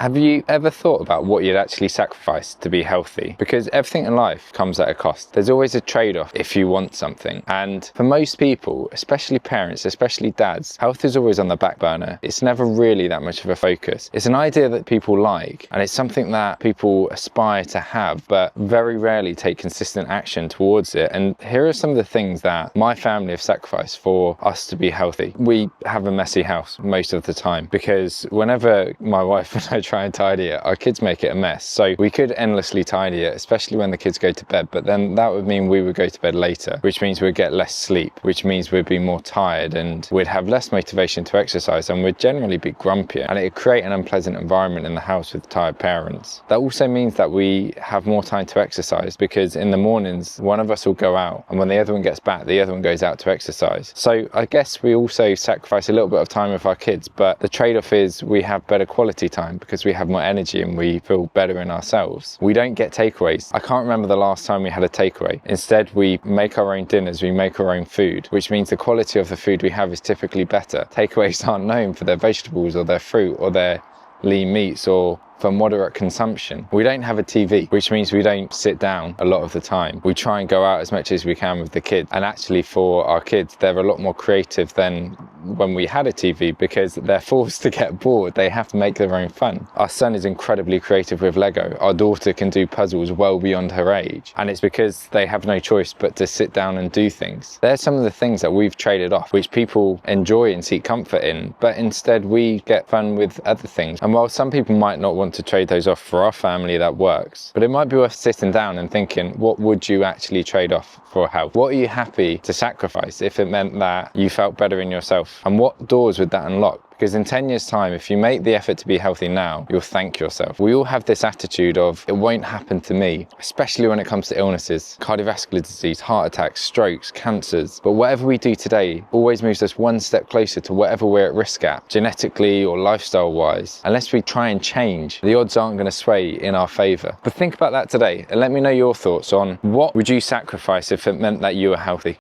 Have you ever thought about what you'd actually sacrifice to be healthy? Because everything in life comes at a cost. There's always a trade-off if you want something. And for most people, especially parents, especially dads, health is always on the back burner. It's never really that much of a focus. It's an idea that people like, and it's something that people aspire to have, but very rarely take consistent action towards it. And here are some of the things that my family have sacrificed for us to be healthy. We have a messy house most of the time because whenever my wife and I try and tidy it, our kids make it a mess. So we could endlessly tidy it, especially when the kids go to bed, but then that would mean we would go to bed later, which means we'd get less sleep, which means we'd be more tired and we'd have less motivation to exercise, and we'd generally be grumpier, and it would create an unpleasant environment in the house with tired parents. That also means that we have more time to exercise because in the mornings, one of us will go out, and when the other one gets back, the other one goes out to exercise. So I guess we also sacrifice a little bit of time with our kids, but the trade-off is we have better quality time because we have more energy and we feel better in ourselves. We don't get takeaways. I can't remember the last time we had a takeaway. Instead, we make our own dinners, we make our own food, which means the quality of the food we have is typically better. Takeaways aren't known for their vegetables or their fruit or their lean meats or for moderate consumption. We don't have a TV, which means we don't sit down a lot of the time. We try and go out as much as we can with the kids. And actually for our kids, they're a lot more creative than when we had a TV because they're forced to get bored. They have to make their own fun. Our son is incredibly creative with Lego. Our daughter can do puzzles well beyond her age. And it's because they have no choice but to sit down and do things. They're some of the things that we've traded off, which people enjoy and seek comfort in, but instead we get fun with other things. And while some people might not want to trade those off for our family, that works. But it might be worth sitting down and thinking, what would you actually trade off for health? What are you happy to sacrifice if it meant that you felt better in yourself? And what doors would that unlock? Because in 10 years' time, if you make the effort to be healthy now, you'll thank yourself. We all have this attitude of, it won't happen to me, especially when it comes to illnesses, cardiovascular disease, heart attacks, strokes, cancers. But whatever we do today always moves us one step closer to whatever we're at risk at, genetically or lifestyle-wise. Unless we try and change, the odds aren't going to sway in our favour. But think about that today and let me know your thoughts on what would you sacrifice if it meant that you were healthy.